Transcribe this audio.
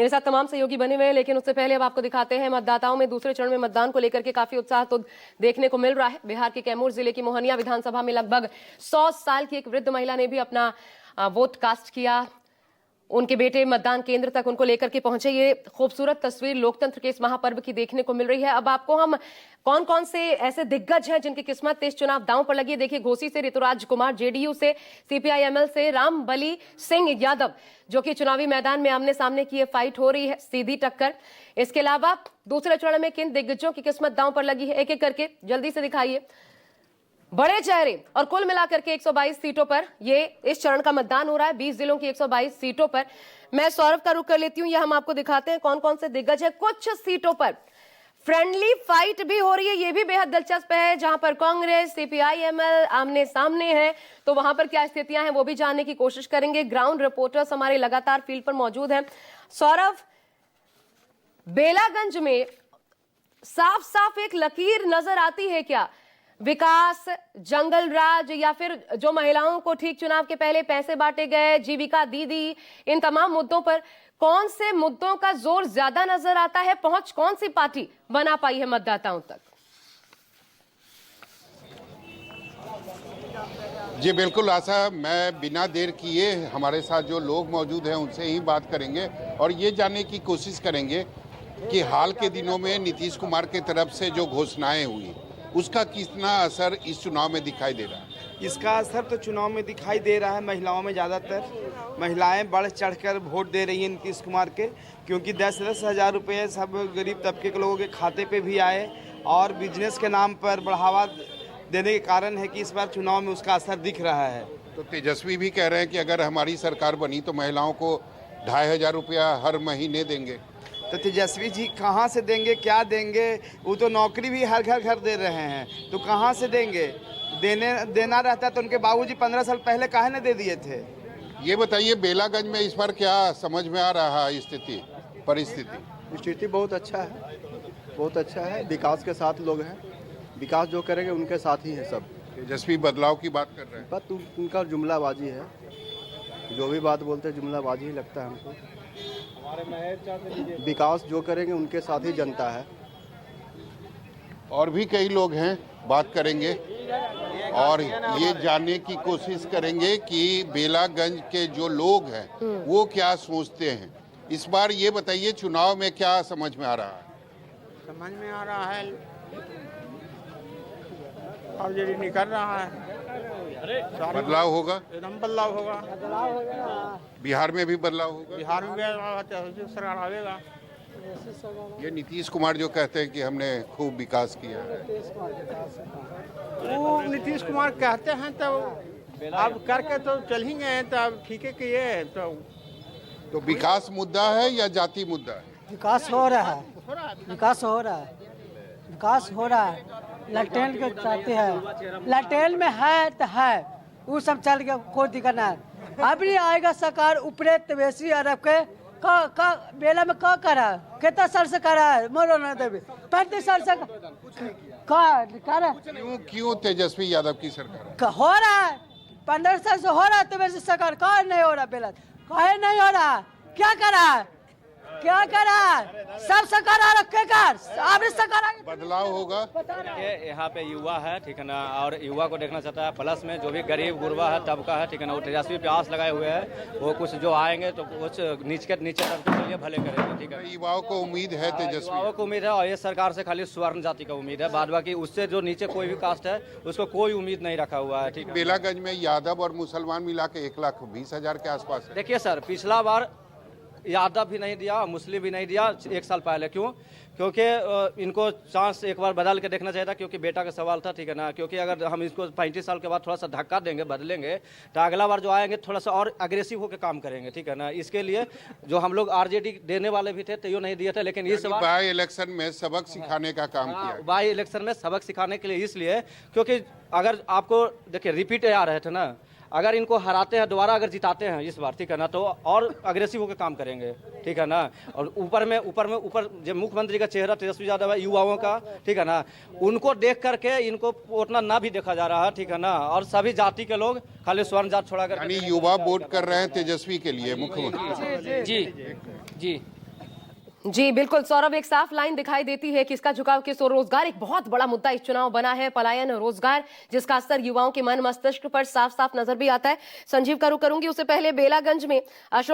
मेरे साथ तमाम सहयोगी बने हुए हैं, लेकिन उससे पहले अब आपको दिखाते हैं मतदाताओं में दूसरे चरण में मतदान को लेकर के काफी उत्साह तो देखने को मिल रहा है। बिहार के कैमूर जिले की मोहनिया विधानसभा में लगभग 100 साल की एक वृद्ध महिला ने भी अपना वोट कास्ट किया। उनके बेटे मतदान केंद्र तक उनको लेकर के पहुंचे। ये खूबसूरत तस्वीर लोकतंत्र के इस महापर्व की देखने को मिल रही है। अब आपको हम कौन कौन से ऐसे दिग्गज हैं जिनकी किस्मत इस चुनाव दांव पर लगी है, देखिए। घोसी से ऋतुराज कुमार, जेडीयू से सीपीआई-एमएल से रामबली सिंह यादव, जो कि चुनावी मैदान में आमने सामने की ये फाइट हो रही है, सीधी टक्कर। इसके अलावा दूसरे चरण में किन दिग्गजों की किस्मत दांव पर लगी है, एक एक करके जल्दी से दिखाइए। बड़े चेहरे और कुल मिलाकर के 122 सीटों पर ये इस चरण का मतदान हो रहा है। 20 जिलों की 122 सीटों पर। मैं सौरभ का रुख कर लेती हूं, यह हम आपको दिखाते हैं कौन कौन से दिग्गज है। कुछ सीटों पर फ्रेंडली फाइट भी हो रही है, ये भी बेहद दिलचस्प है, जहां पर कांग्रेस सीपीआई-एमएल आमने सामने है। तो वहां पर क्या स्थितियां हैं वो भी जानने की कोशिश करेंगे। ग्राउंड रिपोर्टर्स हमारे लगातार फील्ड पर मौजूद हैं। सौरभ, बेलागंज में साफ साफ एक लकीर नजर आती है क्या? विकास, जंगल राज, या फिर जो महिलाओं को ठीक चुनाव के पहले पैसे बांटे गए, जीविका दीदी, इन तमाम मुद्दों पर कौन से मुद्दों का जोर ज्यादा नजर आता है? पहुंच कौन सी पार्टी बना पाई है मतदाताओं तक? जी बिल्कुल आशा, मैं बिना देर किए हमारे साथ जो लोग मौजूद हैं उनसे ही बात करेंगे और ये जानने की कोशिश करेंगे कि हाल के दिनों में नीतीश कुमार की तरफ से जो घोषणाएं हुई उसका कितना असर इस चुनाव में दिखाई दे रहा है। इसका असर तो चुनाव में दिखाई दे रहा है। महिलाओं में ज़्यादातर महिलाएं बढ़ चढ़कर वोट दे रही हैं नीतीश कुमार के, क्योंकि 10-10 हज़ार रुपये सब गरीब तबके के लोगों के खाते पे भी आए और बिजनेस के नाम पर बढ़ावा देने के कारण है कि इस बार चुनाव में उसका असर दिख रहा है। तो तेजस्वी भी कह रहे हैं कि अगर हमारी सरकार बनी तो महिलाओं को 2,500 रुपया हर महीने देंगे। तो तेजस्वी जी कहाँ से देंगे, क्या देंगे? वो तो नौकरी भी हर घर दे रहे हैं, तो कहाँ से देंगे? देना रहता तो उनके बाबूजी 15 साल पहले काहे न दे दिए थे। ये बताइए, बेलागंज में इस बार क्या समझ में आ रहा है स्थिति? बहुत अच्छा है, बहुत अच्छा है। विकास के साथ लोग हैं, विकास जो करेंगे उनके साथ ही है सब। तेजस्वी बदलाव की बात कर रहे हैं। बात उनका जुमलाबाजी है, जो भी बात बोलते हैं जुमलाबाजी ही लगता है हमको। विकास जो करेंगे उनके साथ ही जनता है। और भी कई लोग हैं, बात करेंगे और ये जानने की कोशिश करेंगे कि बेलागंज के जो लोग हैं वो क्या सोचते हैं इस बार। ये बताइए, चुनाव में क्या समझ में आ रहा है? समझ में आ रहा है और ये निकल रहा है, बदलाव होगा, एकदम बदलाव होगा। बिहार में भी बदलाव होगा। बिहार में भी सरकार आवेगा। ये नीतीश कुमार जो कहते हैं कि हमने खूब विकास किया है, वो नीतीश कुमार कहते हैं तो अब करके तो चल ही गए, तो अब ठीक है किए। तो विकास मुद्दा है या जाति मुद्दा है? विकास हो रहा है, विकास हो रहा है, विकास हो रहा है। लटेल के चाहते हैं, लटेल में है तो है, वो सब चल के कोई दिक्कत नहीं। अब नहीं आएगा सरकार ऊपरे तवेसी अरब के का बेला में का करा, कितना साल से करा है? मोरो ना देवी 35 साल से करा। क्यों तेजस्वी यादव की सरकार हो रहा है? 15 साल से हो रहा है तवेसी सरकार, का नहीं हो रहा? बेला काहे नहीं हो रहा? क्या करा, क्या करा? सब सरकार बदलाव होगा। यहाँ पे युवा है, ठीक है ना, और युवा को देखना चाहता है। प्लस में जो भी गरीब गुरबा है, तबका है, ठीक है ना, वो तेजस्वी पे आस लगाए हुए हैं। वो कुछ जो आएंगे तो कुछ नीचे तबके के लिए भले करेंगे, ठीक है। युवाओं को उम्मीद है, तेजस्वी युवाओं को उम्मीद है, और ये सरकार से खाली स्वर्ण जाति का उम्मीद है। बाद बाकी उससे जो नीचे कोई भी कास्ट है उसको कोई उम्मीद नहीं रखा हुआ है, ठीक है। बेलागंज में यादव और मुसलमान मिला के 1,20,000 के आसपास है। देखिए सर, पिछला बार यादव भी नहीं दिया, मुस्लिम भी नहीं दिया 1 साल पहले। क्यों? क्योंकि इनको चांस एक बार बदल के देखना चाहिए था, क्योंकि बेटा का सवाल था, ठीक है ना। क्योंकि अगर हम इसको 35 साल के बाद थोड़ा सा धक्का देंगे, बदलेंगे, तो अगला बार जो आएंगे थोड़ा सा और अग्रेसिव होकर काम करेंगे, ठीक है ना। इसके लिए जो हम लोग आरजेडी देने वाले भी थे तो नहीं दिए थे, लेकिन इस बार बाई इलेक्शन में सबक सिखाने का काम किया। बाई इलेक्शन में सबक सिखाने के लिए, इसलिए क्योंकि अगर आपको देखिए रिपीट आ रहे थे ना, अगर इनको हराते हैं, दोबारा अगर जिताते हैं इस बार, ठीक है ना, तो और अग्रेसिव होकर काम करेंगे, ठीक है ना। और ऊपर जो मुख्यमंत्री का चेहरा तेजस्वी यादव है, युवाओं का, ठीक है ना, उनको देख करके इनको उतना ना भी देखा जा रहा है, ठीक है ना। और सभी जाति के लोग खाली स्वर्ण जात छोड़ा कर, यानी युवा वोट कर रहे हैं तेजस्वी के लिए, मुख्यमंत्री। जी जी जी बिल्कुल सौरभ, एक साफ लाइन दिखाई देती है कि इसका झुकाव किस ओर। रोजगार एक बहुत बड़ा मुद्दा इस चुनाव बना है, पलायन रोजगार, जिसका असर युवाओं के मन मस्तिष्क पर साफ साफ नजर भी आता है। संजीव का रुख करूंगी, उससे पहले बेलागंज में अशोक